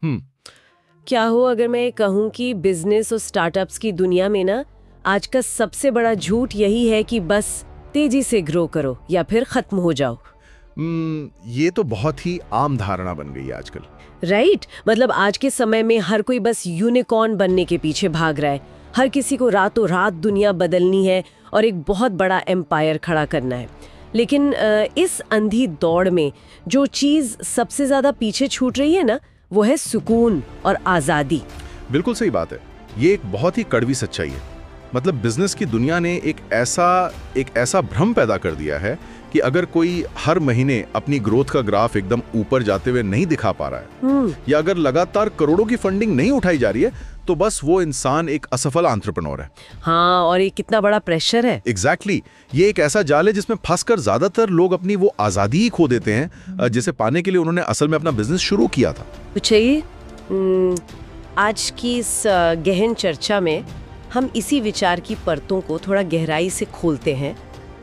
हम्म। क्या हो अगर मैं कहूँ कि बिजनेस और स्टार्टअप्स की दुनिया में ना आज का सबसे बड़ा झूठ यही है कि बस तेजी से ग्रो करो या फिर खत्म हो जाओ। ये तो बहुत ही आम धारणा बन गई है आजकल। राइट, मतलब आज के समय में हर कोई बस यूनिकॉर्न बनने के पीछे भाग रहा है। हर किसी को रातों रात दुनिया बदलनी है और एक बहुत बड़ा एम्पायर खड़ा करना है। लेकिन इस अंधी दौड़ में जो चीज सबसे ज्यादा पीछे छूट रही है ना, वो है सुकून और आजादी। बिल्कुल सही बात है। ये एक बहुत ही कड़वी सच्चाई है। मतलब बिजनेस की दुनिया ने एक ऐसा भ्रम पैदा कर दिया है कि अगर कोई हर महीने अपनी ग्रोथ का ग्राफ एकदम ऊपर जाते हुए नहीं दिखा पा रहा है या अगर लगातार करोड़ों की फंडिंग नहीं उठाई जा रही है, तो बस वो इंसान एक असफल एंटरप्रेन्योर है। हाँ, और ये कितना बड़ा प्रेशर है। एग्जैक्टली। ये एक ऐसा जाल है जिसमें फंसकर ज्यादातर लोग अपनी वो आजादी ही खो देते हैं जिसे पाने के लिए उन्होंने असल में अपना बिजनेस शुरू किया था। पूछिए, आज की इस गहन चर्चा में हम इसी विचार की परतों को थोड़ा गहराई से खोलते हैं।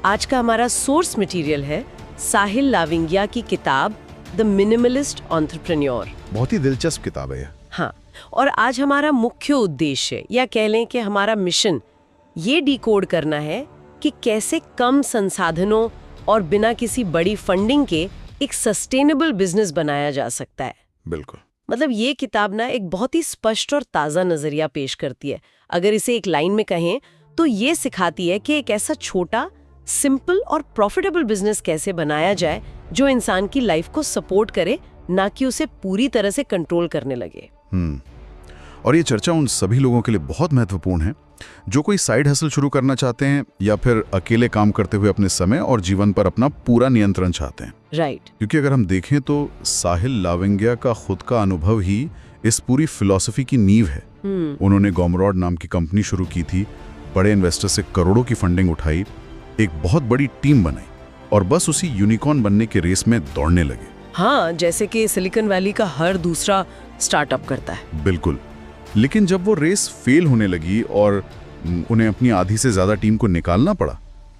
आज का हमारा सोर्स मटेरियल है साहिल लाविंगिया की किताब द मिनिमलिस्ट एंटरप्रेन्योर। बहुत ही दिलचस्प किताब है ये। हाँ, और आज हमारा मुख्य उद्देश्य या कह लें कि हमारा मिशन ये डिकोड करना है कि कैसे कम संसाधनों और बिना किसी बड़ी फंडिंग के एक सस्टेनेबल बिजनेस बनाया जा सकता है। बिल्कुल। मतलब ये किताब ना एक बहुत ही स्पष्ट और ताज़ा नजरिया पेश करती है। अगर इसे एक लाइन में कहें तो ये सिखाती है कि एक ऐसा छोटा, सिंपल और प्रॉफिटेबल बिजनेस कैसे बनाया जाए जो इंसान की लाइफ को सपोर्ट करे, ना कि उसे पूरी तरह से कंट्रोल करने लगे। और ये चर्चा उन सभी लोगों के लिए बहुत महत्वपूर्ण है जो कोई साइड हसल शुरू करना चाहते हैं या फिर अकेले काम करते हुए अपने समय और जीवन पर अपना पूरा नियंत्रण चाहते हैं। राइट। क्योंकि अगर हम देखें तो साहिल लाविंगिया का खुद का अनुभव ही इस पूरी फिलॉसफी की नींव है। उन्होंने गोमरॉड नाम की कंपनी शुरू की थी, बड़े इन्वेस्टर से करोड़ों की फंडिंग उठाई, एक बहुत बड़ी टीम बनाई और बस उसी यूनिकॉर्न बनने के रेस में दौड़ने लगे। हाँ, जैसे कि सिलिकॉन वैली का हर दूसरा स्टार्टअप करता है। बिल्कुल। लेकिन जब वो रेस फेल होने लगी और उन्हें अपनी आधी से ज्यादा टीम को निकालना पड़ा,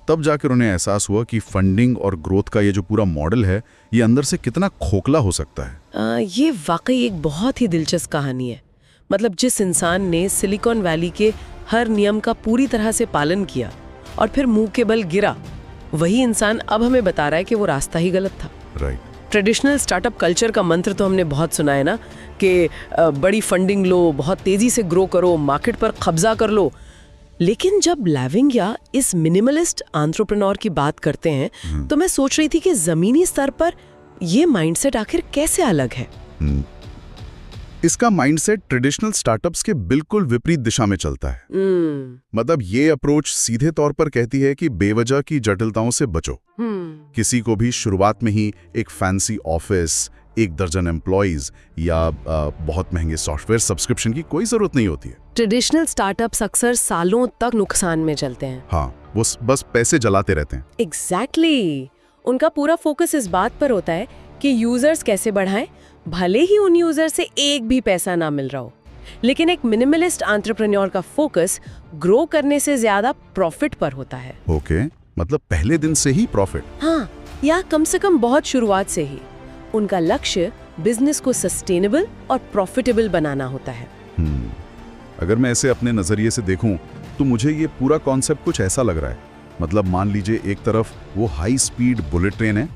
तब जाकर उन्हें एहसास हुआ कि फंडिंग और ग्रोथ का ये जो पूरा मॉडल है, ये अंदर से कितना खोखला हो सकता है। ये वाकई एक बहुत ही दिलचस्प कहानी है। मतलब जिस इंसान ने सिलिकॉन वैली के हर नियम का पूरी तरह से पालन किया और फिर मुंह के बल गिरा, वही इंसान अब हमें बता रहा है कि वो रास्ता ही गलत था। राइट। ट्रेडिशनल स्टार्टअप कल्चर का मंत्र तो हमने बहुत सुना है ना, कि बड़ी फंडिंग लो, बहुत तेजी से ग्रो करो, मार्केट पर कब्जा कर लो। लेकिन जब लाविंगिया इस मिनिमलिस्ट एंटरप्रेन्योर की बात करते हैं तो मैं सोच रही थी कि जमीनी स्तर पर ये माइंडसेट आखिर कैसे अलग है। इसका माइंडसेट ट्रेडिशनल स्टार्टअप्स के बिल्कुल विपरीत दिशा में चलता है। मतलब ये अप्रोच सीधे तौर पर कहती है कि बेवजह की जटिलताओं से बचो। किसी को भी शुरुआत में ही एक फैंसी ऑफिस, 1 दर्जन एम्प्लॉइज या बहुत महंगे सॉफ्टवेयर सब्सक्रिप्शन की कोई जरूरत नहीं होती है। ट्रेडिशनल स्टार्टअप्स अक्सर सालों तक नुकसान में चलते हैं। हाँ, वो बस पैसे जलाते रहते हैं। एग्जैक्टली। उनका पूरा फोकस इस बात पर होता है कि यूजर्स कैसे बढ़ाएं, भले ही उन यूजर से एक भी पैसा ना मिल रहा हो। लेकिन एक मिनिमलिस्ट एंटरप्रेन्योर का फोकस ग्रो करने से ज्यादा प्रॉफिट पर होता है। ओके, मतलब पहले दिन से ही प्रॉफिट। हाँ, या कम से कम बहुत शुरुआत से ही। उनका लक्ष्य बिजनेस को सस्टेनेबल और प्रॉफिटेबल बनाना होता है। अगर मैं इसे अपने नजरिए से देखूं तो मुझे ये पूरा कॉन्सेप्ट कुछ ऐसा लग रहा है। मतलब मान लीजिए एक तरफ वो हाई स्पीड बुलेट ट्रेन है,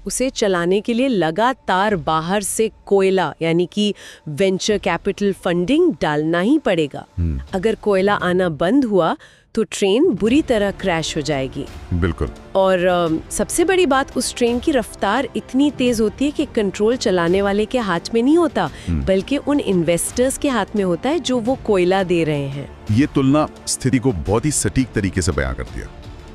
उसे चलाने के लिए लगातार बाहर से कोयला यानी कि वेंचर कैपिटल फंडिंग डालना ही पड़ेगा। अगर कोयला आना बंद हुआ तो ट्रेन बुरी तरह क्रैश हो जाएगी। बिल्कुल। और सबसे बड़ी बात, उस ट्रेन की रफ्तार इतनी तेज होती है कि कंट्रोल चलाने वाले के हाथ में नहीं होता, बल्कि उन इन्वेस्टर्स के हाथ में होता है जो वो कोयला दे रहे हैं। ये तुलना स्थिति को बहुत ही सटीक तरीके से बयां करती है।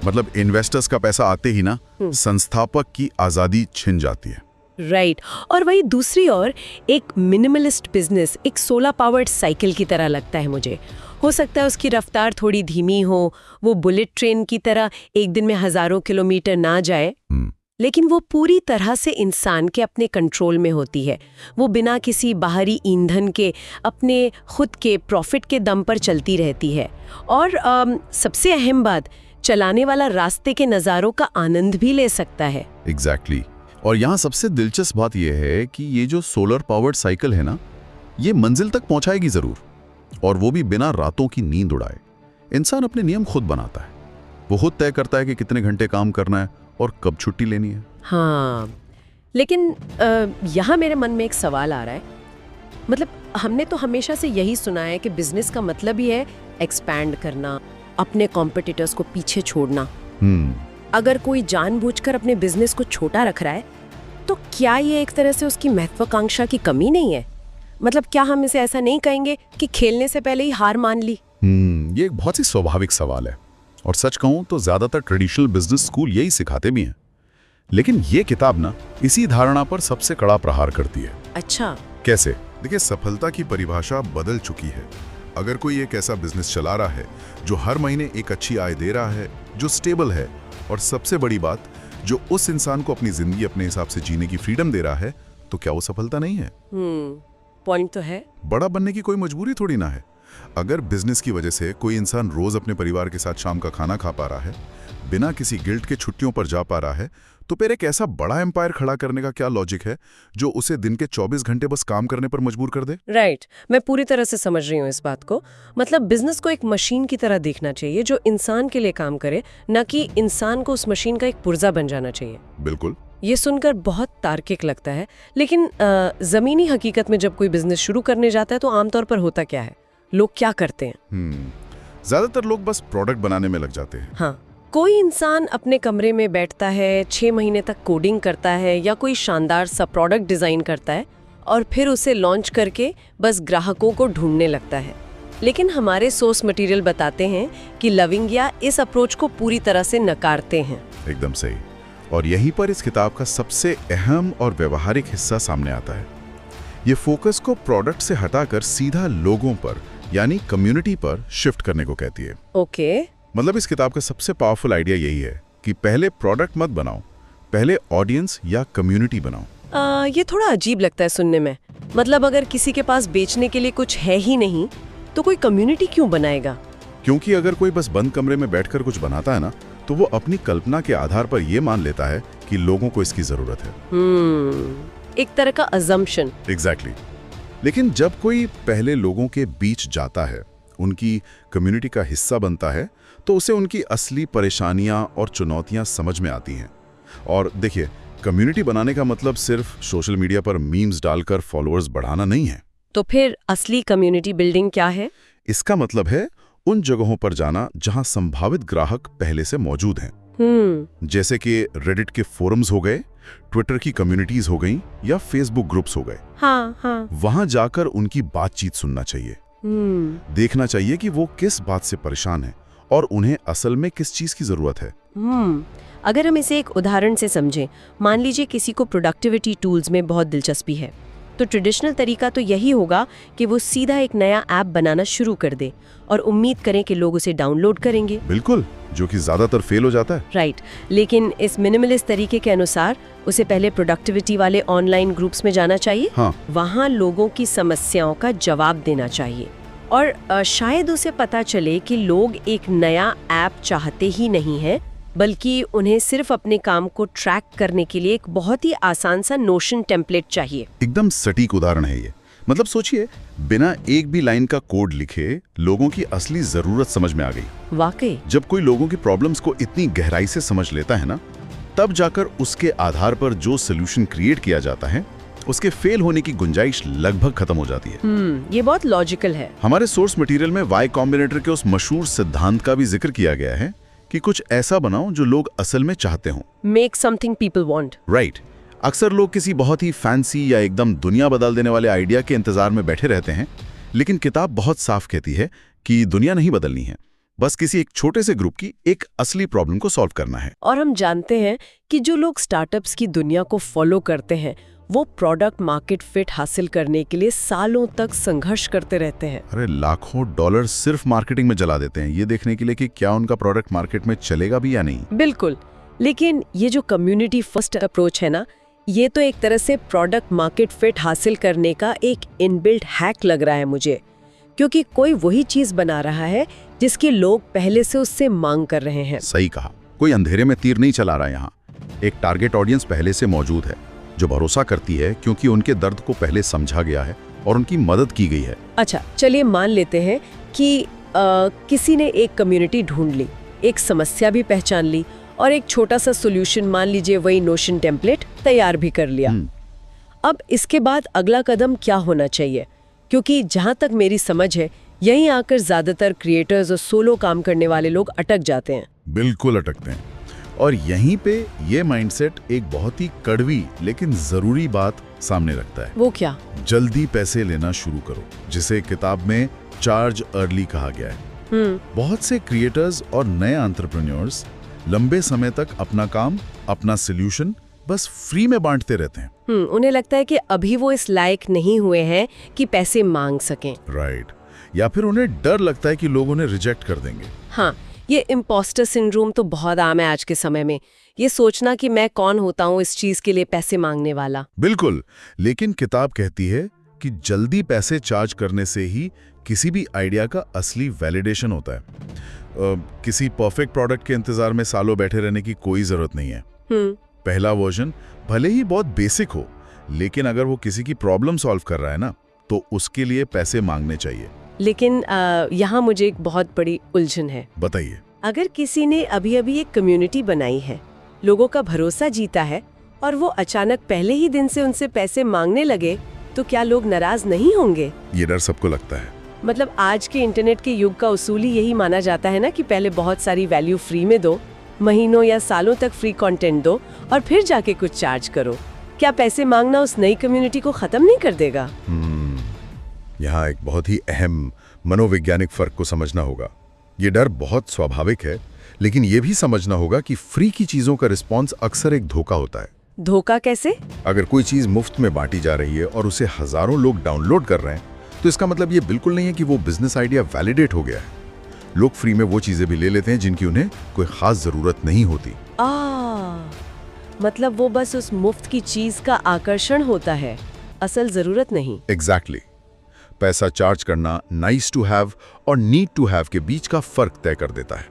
मतलब इन्वेस्टर्स का पैसा आते ही ना संस्थापक की आजादी छिन जाती है। राइट। और वही दूसरी ओर एक मिनिमलिस्ट बिजनेस एक सोलर पावर्ड साइकिल की तरह लगता है मुझे। हो सकता है उसकी रफ्तार थोड़ी धीमी हो, वो बुलेट ट्रेन की तरह एक दिन में हजारों किलोमीटर ना जाए, लेकिन वो पूरी तरह से इंसान के अपने कंट्रोल में होती है। वो बिना किसी बाहरी ईंधन के अपने खुद के प्रॉफिट के दम पर चलती रहती है। और सबसे अहम बात, चलाने वाला रास्ते के नज़ारों का आनंद भी ले सकता है। एग्जैक्टली। और यहाँ सबसे दिलचस्प बात यह है कि ये जो सोलर पावर्ड साइकिल है ना, ये मंजिल तक पहुंचाएगी जरूर, और वो भी बिना रातों की नींद उड़ाए। इंसान अपने नियम खुद बनाता है, वो खुद तय करता है कि कितने घंटे काम करना है और कब छुट्टी लेनी है। हाँ, लेकिन यहाँ मेरे मन में एक सवाल आ रहा है। मतलब हमने तो हमेशा से यही सुना है कि बिजनेस का मतलब ही है एक्सपैंड करना, अपने कॉम्पिटिटर्स को पीछे छोड़ना। अगर कोई जानबूझकर अपने बिजनेस को छोटा रख रहा है, तो क्या ये एक तरह से उसकी महत्वाकांक्षा की कमी नहीं है? मतलब क्या हम इसे ऐसा नहीं कहेंगे कि खेलने से पहले ही हार मान ली? ये एक बहुत ही स्वाभाविक सवाल है, और सच कहूं तो ज्यादातर ट्रेडिशनल बिजनेस स्कूल यही सिखाते भी हैं। लेकिन ये किताब ना इसी धारणा पर सबसे कड़ा प्रहार करती है। अच्छा, कैसे? देखिए, सफलता की परिभाषा बदल चुकी है। अगर कोई एक ऐसा बिजनेस चला रहा है जो हर महीने एक अच्छी आय दे रहा है, जो स्टेबल है, और सबसे बड़ी बात, जो उस इंसान को अपनी जिंदगी अपने हिसाब से जीने की फ्रीडम दे रहा है, तो क्या वो सफलता नहीं है? पॉइंट तो है। बड़ा बनने की कोई मजबूरी थोड़ी ना है। अगर बिजनेस की वजह से कोई इंसान रोज अपने परिवार के साथ शाम का खाना खा पा रहा है, बिना किसी गिल्ट के छुट्टियों पर जा पा रहा है, तो फिर एक ऐसा बड़ा एम्पायर खड़ा करने का क्या लॉजिक है जो उसे दिन के 24 घंटे बस काम करने पर मजबूर कर दे? राइट, मैं पूरी तरह से समझ रही हूँ इस बात को। मतलब बिजनेस को एक मशीन की तरह देखना चाहिए जो इंसान के लिए काम करे, न कि इंसान को उस मशीन का एक पुर्जा बन जाना चाहिए। बिल्कुल। ये सुनकर बहुत तार्किक लगता है, लेकिन जमीनी हकीकत में जब कोई बिजनेस शुरू करने जाता है तो आमतौर पर होता क्या है? लोग क्या करते हैं? ज्यादातर लोग बस प्रोडक्ट बनाने में लग जाते हैं। हाँ, कोई इंसान अपने कमरे में बैठता है, 6 महीने तक कोडिंग करता है या कोई शानदार सा प्रोडक्ट डिजाइन करता है और फिर उसे लॉन्च करके बस ग्राहकों को ढूंढने लगता है। लेकिन हमारे सोर्स मटेरियल बताते हैं कि लविंगिया इस अप्रोच को पूरी तरह से नकारते हैं। एकदम सही। और यहीं पर इस किताब का सबसे अहम और व्यवहारिक हिस्सा सामने आता है। ये फोकस को प्रोडक्ट से हटाकर सीधा लोगों पर, यानी कम्युनिटी पर शिफ्ट करने को कहती है। ओके। मतलब इस किताब का सबसे पावरफुल आइडिया यही है कि पहले प्रोडक्ट मत बनाओ, पहले ऑडियंस या कम्युनिटी बनाओ। ये थोड़ा अजीब लगता है सुनने में। मतलब अगर किसी के पास बेचने के लिए कुछ है ही नहीं, तो कोई कम्युनिटी क्यों बनाएगा? क्योंकि अगर कोई बस बंद कमरे में बैठकर कुछ बनाता है ना, तो वो अपनी कल्पना के आधार पर ये मान लेता है कि लोगों को इसकी जरूरत है। एक तरह का अजम्पशन। एग्जैक्टली। लेकिन जब कोई पहले लोगों के बीच जाता है, उनकी कम्युनिटी का हिस्सा बनता है, तो उसे उनकी असली परेशानियां और चुनौतियां समझ में आती हैं। और देखिए, कम्युनिटी बनाने का मतलब सिर्फ सोशल मीडिया पर मीम्स डालकर फॉलोअर्स बढ़ाना नहीं है। तो फिर असली कम्युनिटी बिल्डिंग क्या है? इसका मतलब है उन जगहों पर जाना जहां संभावित ग्राहक पहले से मौजूद हैं। जैसे कि रेडिट के फोरम्स हो गए, ट्विटर की कम्युनिटीज हो गई या फेसबुक ग्रुप्स हो गए। हाँ। वहां जाकर उनकी बातचीत सुनना चाहिए। देखना चाहिए कि वो किस बात से परेशान है और उन्हें असल में किस चीज की जरूरत है। अगर हम इसे एक उदाहरण से समझें, मान लीजिए किसी को प्रोडक्टिविटी टूल्स में बहुत दिलचस्पी है, तो ट्रेडिशनल तरीका तो यही होगा कि वो सीधा एक नया ऐप बनाना शुरू कर दे और उम्मीद करें कि लोग उसे डाउनलोड करेंगे। बिल्कुल, जो कि ज्यादातर फेल हो जाता है। राइट। लेकिन इस मिनिमलिस्ट तरीके के अनुसार उसे पहले प्रोडक्टिविटी वाले ऑनलाइन ग्रुप्स में जाना चाहिए। हाँ। वहाँ लोगों की समस्याओं का जवाब देना चाहिए और शायद उसे पता चले कि लोग एक नया ऐप चाहते ही नहीं है, बल्कि उन्हें सिर्फ अपने काम को ट्रैक करने के लिए एक बहुत ही आसान सा नोशन टेम्पलेट चाहिए। एकदम सटीक उदाहरण है ये। मतलब सोचिए, बिना एक भी लाइन का कोड लिखे लोगों की असली जरूरत समझ में आ गई। वाकई। जब कोई लोगों की प्रॉब्लम्स को इतनी गहराई से समझ लेता है ना, तब जाकर उसके आधार पर जो सोल्यूशन क्रिएट किया जाता है, उसके फेल होने की गुंजाइश लगभग खत्म हो जाती है। ये बहुत लॉजिकल है। हमारे सोर्स मटेरियल में वाई कॉम्बिनेटर के उस मशहूर सिद्धांत का भी जिक्र किया गया है कि कुछ ऐसा बनाओ जो लोग असल में चाहते हों। Make something people want. Right. अक्सर लोग किसी बहुत ही फैंसी या एकदम दुनिया बदल देने वाले आइडिया के इंतजार में बैठे रहते हैं, लेकिन किताब बहुत साफ कहती है कि दुनिया नहीं बदलनी है, बस किसी एक छोटे से ग्रुप की एक असली प्रॉब्लम को सॉल्व करना है। और हम जानते हैं कि जो लोग स्टार्टअप्स की दुनिया को फॉलो करते हैं, वो प्रोडक्ट मार्केट फिट हासिल करने के लिए सालों तक संघर्ष करते रहते हैं। अरे लाखों डॉलर सिर्फ मार्केटिंग में जला देते हैं, ये देखने के लिए कि क्या उनका प्रोडक्ट मार्केट में चलेगा भी या नहीं। बिल्कुल। लेकिन ये जो कम्युनिटी फर्स्ट अप्रोच है ना, ये तो एक तरह से प्रोडक्ट मार्केट फिट हासिल करने का एक इनबिल्ट हैक लग रहा है मुझे, क्योंकि कोई वही चीज बना रहा है जिसकी लोग पहले से उससे मांग कर रहे हैं। सही कहा। कोई अंधेरे में तीर नहीं चला रहा यहाँ। एक टारगेट ऑडियंस पहले से मौजूद है जो भरोसा करती है क्योंकि उनके दर्द को पहले समझा गया है और उनकी मदद की गई है। अच्छा, चलिए मान लेते हैं कि किसी ने एक कम्युनिटी ढूंढ ली, एक समस्या भी पहचान ली और एक छोटा सा सोल्यूशन, मान लीजिए वही नोशन टेम्पलेट, तैयार भी कर लिया। अब इसके बाद अगला कदम क्या होना चाहिए? क्योंकि जहां तक मेरी समझ है, यहीं आकर ज्यादातर क्रिएटर्स और सोलो काम करने वाले लोग अटक जाते हैं। बिल्कुल अटकते हैं। और यहीं पे ये माइंडसेट एक बहुत ही कड़वी लेकिन जरूरी बात सामने रखता है। वो क्या? जल्दी पैसे लेना शुरू करो, जिसे किताब में चार्ज अर्ली कहा गया है। बहुत से क्रिएटर्स और नए एंटरप्रेन्योर्स लंबे समय तक अपना काम, अपना सॉल्यूशन बस फ्री में बांटते रहते हैं। उन्हें लगता है कि अभी वो इस लायक नहीं हुए हैं कि पैसे मांग सकें। राइट। या फिर उन्हें डर लगता है कि लोग उन्हें रिजेक्ट कर देंगे। हाँ, ये इम्पोस्टर सिंड्रोम तो बहुत आम है आज के समय में। ये सोचना कि मैं कौन होता हूँ इस चीज के लिए पैसे मांगने वाला। बिल्कुल। लेकिन किताब कहती है कि जल्दी पैसे चार्ज करने से ही किसी भी आइडिया का असली वैलिडेशन होता है। किसी परफेक्ट प्रोडक्ट के इंतजार में सालों बैठे रहने की कोई जरूरत नहीं है। पहला वर्जन भले ही बहुत बेसिक हो, लेकिन अगर वो किसी की प्रॉब्लम सॉल्व कर रहा है ना, तो उसके लिए पैसे मांगने चाहिए। लेकिन यहाँ मुझे एक बहुत बड़ी उलझन है। बताइए। अगर किसी ने अभी अभी एक कम्युनिटी बनाई है, लोगों का भरोसा जीता है, और वो अचानक पहले ही दिन से उनसे पैसे मांगने लगे, तो क्या लोग नाराज नहीं होंगे? ये डर सबको लगता है। मतलब आज के इंटरनेट के युग का उसूल ही यही माना जाता है ना कि पहले बहुत सारी वैल्यू फ्री में दो, महीनों या सालों तक फ्री कंटेंट दो और फिर जाके कुछ चार्ज करो। क्या पैसे मांगना उस नई कम्युनिटी को खत्म नहीं कर देगा? यहाँ एक बहुत ही अहम मनोवैज्ञानिक फर्क को समझना होगा। ये डर बहुत स्वाभाविक है, लेकिन ये भी समझना होगा कि फ्री की चीजों का रिस्पॉन्स अक्सर एक धोखा होता है। धोखा कैसे? अगर कोई चीज मुफ्त में बांटी जा रही है और उसे हजारों लोग डाउनलोड कर रहे हैं, तो इसका मतलब ये बिल्कुल नहीं है कि वो बिजनेस आइडिया वैलिडेट हो गया है। लोग फ्री में वो चीजें भी ले लेते हैं जिनकी उन्हें कोई खास जरूरत नहीं होती। मतलब वो बस उस मुफ्त की चीज का आकर्षण होता है, असल जरूरत नहीं। एग्जैक्टली। पैसा चार्ज करना नाइस टू हैव और नीड टू हैव के बीच का फर्क तय कर देता है।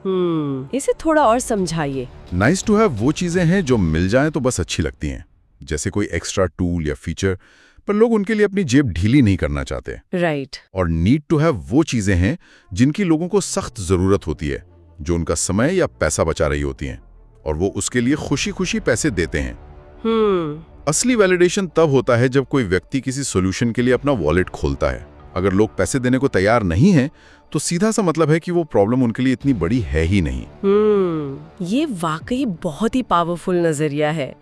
इसे थोड़ा और समझाइए। नाइस टू हैव वो चीजें हैं जो मिल जाएं तो बस अच्छी लगती हैं, जैसे कोई एक्स्ट्रा टूल या फीचर, पर लोग उनके लिए अपनी जेब ढीली नहीं करना चाहते। राइट। और नीड टू हैव वो चीजें हैं जिनकी लोगों को सख्त जरूरत होती है, जो उनका समय या पैसा बचा रही होती हैं, और वो उसके लिए खुशी खुशी पैसे देते हैं। असली वैलिडेशन तब होता है जब कोई व्यक्ति किसी सॉल्यूशन के लिए अपना वॉलेट खोलता है। अगर लोग पैसे देने को तैयार नहीं हैं, तो सीधा सा मतलब है कि वो प्रॉब्लम उनके लिए इतनी बड़ी है ही नहीं। ये वाकई बहुत ही पावरफुल नजरिया है।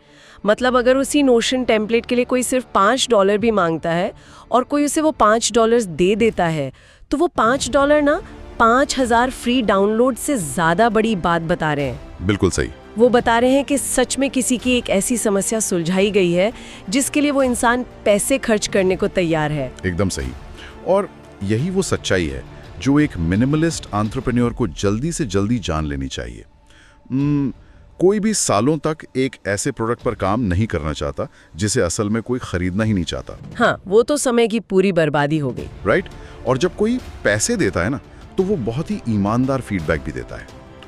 मतलब अगर उसी नोशन टेम्पलेट के लिए कोई सिर्फ $5 भी मांगता है और कोई उसे वो $5 दे देता है, तो वो $5 ना 5000 फ्री डाउनलोड से ज्यादा बड़ी बात बता रहे हैं। बिल्कुल सही। वो बता रहे हैं कि सच में किसी की एक ऐसी समस्या सुलझाई गई है जिसके लिए वो इंसान पैसे खर्च करने को तैयार है। एकदम सही। और यही वो सच्चाई है जो एक मिनिमलिस्ट एंटरप्रेन्योर को जल्दी से जल्दी जान लेनी चाहिए। कोई भी सालों तक एक ऐसे प्रोडक्ट पर काम नहीं करना चाहता जिसे असल में कोई खरीदना ही नहीं चाहता। हाँ, वो तो समय की पूरी बर्बादी हो गई। राइट। और जब कोई पैसे देता है ना, तो वो बहुत ही ईमानदार फीडबैक भी देता है।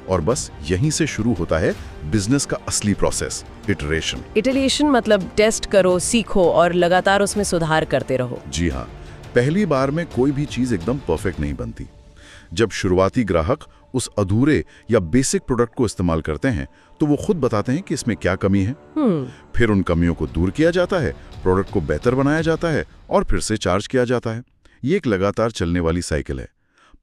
और बस यहीं से शुरू होता है बिजनेस का असली प्रोसेस, इटरेशन। इटरेशन मतलब टेस्ट करो, सीखो और लगातार उसमें सुधार करते रहो। जी हाँ। पहली बार में कोई भी चीज एकदम परफेक्ट नहीं बनती। जब शुरुआती ग्राहक उस अधूरे या बेसिक प्रोडक्ट को इस्तेमाल करते हैं, तो वो खुद बताते हैं कि इसमें क्या कमी है। फिर उन कमियों को दूर किया जाता है, प्रोडक्ट को बेहतर बनाया जाता है और फिर से चार्ज किया जाता है। ये एक लगातार चलने वाली साइकिल है।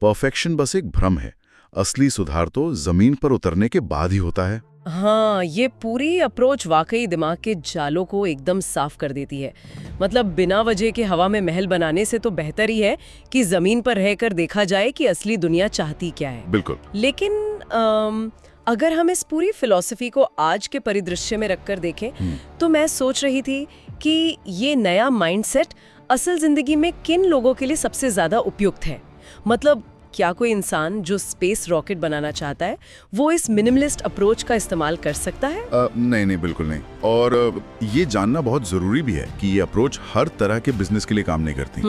परफेक्शन बस एक भ्रम है, असली सुधार तो जमीन पर उतरने के बाद ही होता है। हाँ, ये पूरी अप्रोच वाकई दिमाग के जालों को एकदम साफ कर देती है। मतलब बिना वजह के हवा में महल बनाने से तो बेहतर ही है कि जमीन पर रहकर देखा जाए कि असली दुनिया चाहती क्या है। बिल्कुल। लेकिन अगर हम इस पूरी फिलॉसफी को आज के परिदृश्य में रखकर देखें, तो मैं सोच रही थी कि ये नया माइंडसेट असल जिंदगी में किन लोगों के लिए सबसे ज्यादा उपयुक्त है। मतलब क्या कोई इंसान जो स्पेस रॉकेट बनाना चाहता है, वो इस मिनिमलिस्ट अप्रोच का इस्तेमाल कर सकता है? नहीं, बिल्कुल नहीं। और ये जानना बहुत जरूरी भी है कि ये अप्रोच हर तरह के बिजनेस के लिए काम नहीं करती।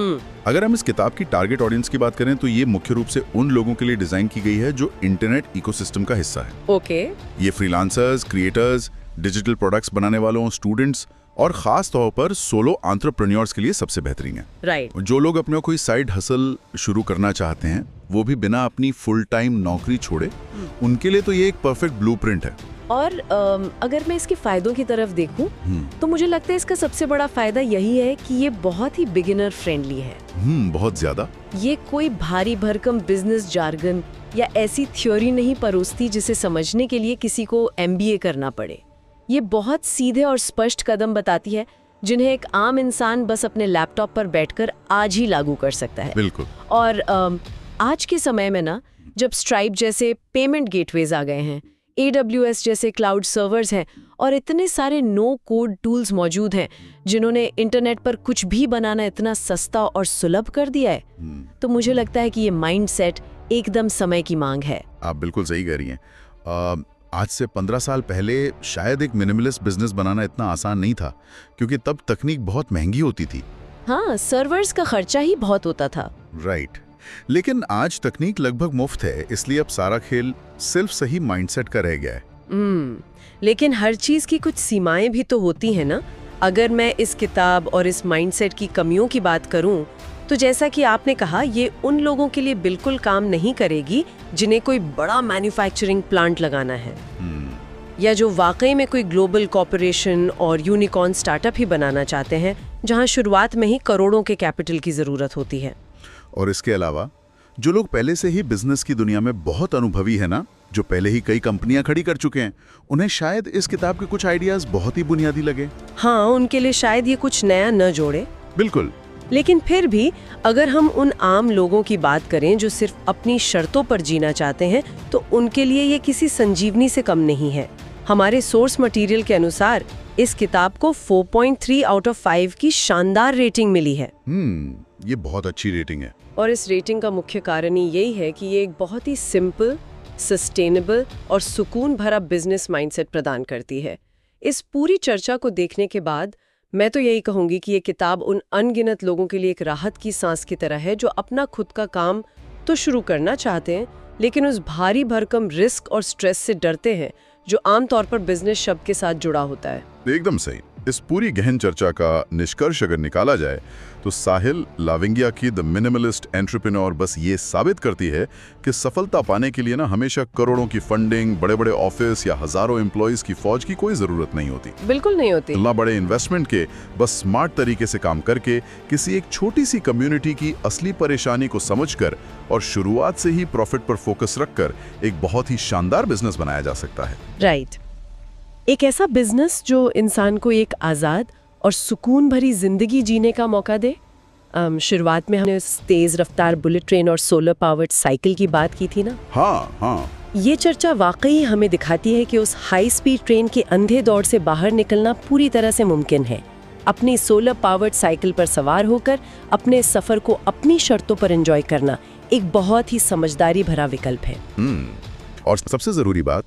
अगर हम इस किताब की टारगेट ऑडियंस की बात करें, तो ये मुख्य रूप से उन लोगों के लिए डिजाइन की गई है जो इंटरनेट इकोसिस्टम का हिस्सा है। ओके। ये फ्रीलांसर्स, क्रिएटर्स, डिजिटल प्रोडक्ट्स बनाने वालों, स्टूडेंट्स और खास तौर पर सोलो एंटरप्रेन्योर्स के लिए सबसे बेहतरीन है। राइट। जो लोग अपने कोई साइड हसल शुरू करना चाहते हैं, वो भी बिना अपनी फुल टाइम नौकरी छोड़े, उनके लिए तो ये एक परफेक्ट ब्लूप्रिंट है। और अगर मैं इसके फायदों की तरफ देखूं तो मुझे लगता है इसका सबसे बड़ा फायदा यही है कि ये बहुत ही बिगिनर फ्रेंडली है। बहुत ज्यादा। ये कोई भारी भरकम बिजनेस जार्गन या ऐसी थ्योरी नहीं परोसती जिसे समझने के लिए किसी को MBA करना पड़े। ये बहुत सीधे और स्पष्ट कदम बताती है जिन्हें एक आम इंसान बस अपने लैपटॉप पर बैठकर आज ही लागू कर सकता है। बिल्कुल। और आज के समय में ना, जब स्ट्राइप जैसे पेमेंट गेटवेज आ गए हैं, AWS जैसे क्लाउड सर्वर्स हैं और इतने सारे नो कोड टूल्स मौजूद हैं जिन्होंने इंटरनेट पर कुछ भी बनाना इतना सस्ता और सुलभ कर दिया है, तो मुझे लगता है कि ये माइंडसेट एकदम समय की मांग है। आप बिल्कुल सही कह रही हैं। आज से 15 साल पहले शायद एक मिनिमलिस्ट बिजनेस बनाना इतना आसान नहीं था, क्योंकि तब तकनीक बहुत महंगी होती थी। हाँ, सर्वर्स का खर्चा ही बहुत होता था। राइट। लेकिन आज तकनीक लगभग मुफ्त है, इसलिए अब सारा खेल सिर्फ सही माइंडसेट का रह गया है। लेकिन हर चीज की कुछ सीमाएं भी तो होती हैं ना। अगर मैं इस किताब और इस माइंडसेट की कमियों की बात करूं, तो जैसा कि आपने कहा, ये उन लोगों के लिए बिल्कुल काम नहीं करेगी जिन्हें कोई बड़ा मैन्युफैक्चरिंग प्लांट लगाना है, या जो वाकई में कोई ग्लोबल कॉर्पोरेशन और यूनिकॉर्न स्टार्टअप ही बनाना चाहते हैं, जहां शुरुआत में ही करोड़ों के कैपिटल की जरूरत होती है। और इसके अलावा जो लोग पहले से ही बिजनेस की दुनिया में बहुत अनुभवी है ना, जो पहले ही कई कंपनियां खड़ी कर चुके हैं, उन्हें शायद इस किताब के कुछ आइडियाज बहुत ही बुनियादी लगे। हाँ, उनके लिए शायद ये कुछ नया न जोड़े। बिल्कुल। लेकिन फिर भी अगर हम उन आम लोगों की बात करें जो सिर्फ अपनी शर्तों पर जीना चाहते हैं, तो उनके लिए ये किसी संजीवनी से कम नहीं है। हमारे सोर्स मटेरियल के अनुसार इस किताब को 4.3 आउट ऑफ 5 की शानदार रेटिंग मिली है। ये बहुत अच्छी रेटिंग है। और इस रेटिंग का मुख्य कारण ही यही है कि ये एक बहुत ही सिंपल, सस्टेनेबल और सुकून भरा बिजनेस माइंडसेट प्रदान करती है। इस पूरी चर्चा को देखने के बाद मैं तो यही कहूंगी कि ये किताब उन अनगिनत लोगों के लिए एक राहत की सांस की तरह है जो अपना खुद का काम तो शुरू करना चाहते हैं, लेकिन उस भारी भरकम रिस्क और स्ट्रेस से डरते हैं जो आमतौर पर बिजनेस शब्द के साथ जुड़ा होता है। एकदम सही। इस पूरी गहन चर्चा का निष्कर्ष अगर निकाला जाए तो साहिल लाविंगिया की द मिनिमलिस्ट एंटरप्रेन्योर बस ये साबित करती है कि सफलता पाने के लिए ना हमेशा करोड़ों की फंडिंग, बड़े बड़े ऑफिस या हजारों एम्प्लॉइज की फौज की कोई जरूरत नहीं होती। बिल्कुल नहीं होती। ना बड़े इन्वेस्टमेंट के, बस स्मार्ट तरीके से काम करके किसी एक छोटी सी कम्युनिटी की असली परेशानी को समझकर और शुरुआत से ही प्रॉफिट पर फोकस रखकर एक बहुत ही शानदार बिजनेस बनाया जा सकता है। राइट। एक ऐसा बिजनेस जो इंसान को एक आज़ाद और सुकून भरी जिंदगी जीने का मौका दे। शुरुआत में हमने तेज रफ्तार बुलेट ट्रेन और सोलर पावर्ड साइकिल की बात की थी ना। हाँ। ये चर्चा वाकई हमें दिखाती है कि उस हाई स्पीड ट्रेन के अंधे दौड़ से बाहर निकलना पूरी तरह से मुमकिन है। अपनी सोलर पावर्ड साइकिल पर सवार होकर अपने सफर को अपनी शर्तों पर एंजॉय करना एक बहुत ही समझदारी भरा विकल्प है। और सबसे जरूरी बात,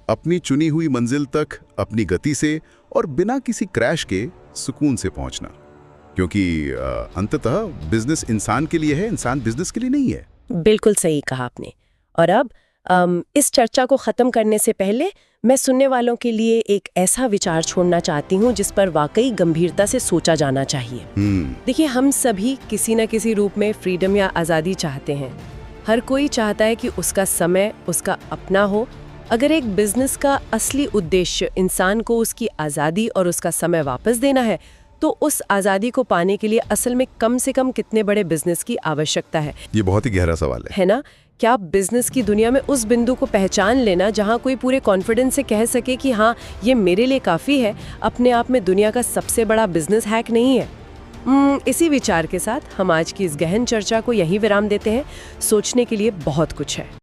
अपनी चुनी हुई मंजिल तक अपनी गति से और बिना किसी क्रैश के सुकून से पहुंचना, क्योंकि अंततः बिजनेस इंसान के लिए है, इंसान बिजनेस के लिए नहीं है। बिल्कुल सही कहा आपने। और अब इस चर्चा को खत्म करने से पहले मैं सुनने वालों के लिए एक ऐसा विचार छोड़ना चाहती हूँ जिस पर वाकई गंभीरता से सोचा जाना चाहिए। देखिए, हम सभी किसी न किसी रूप में फ्रीडम या आज़ादी चाहते हैं। हर कोई चाहता है कि उसका समय उसका अपना हो। अगर एक बिजनेस का असली उद्देश्य इंसान को उसकी आज़ादी और उसका समय वापस देना है, तो उस आज़ादी को पाने के लिए असल में कम से कम कितने बड़े बिजनेस की आवश्यकता है? ये बहुत ही गहरा सवाल है ना? क्या बिजनेस की दुनिया में उस बिंदु को पहचान लेना जहां कोई पूरे कॉन्फिडेंस से कह सके कि हाँ, ये मेरे लिए काफ़ी है, अपने आप में दुनिया का सबसे बड़ा बिजनेस हैक नहीं है। इसी विचार के साथ हम आज की इस गहन चर्चा को यहीं विराम देते हैं। सोचने के लिए बहुत कुछ है।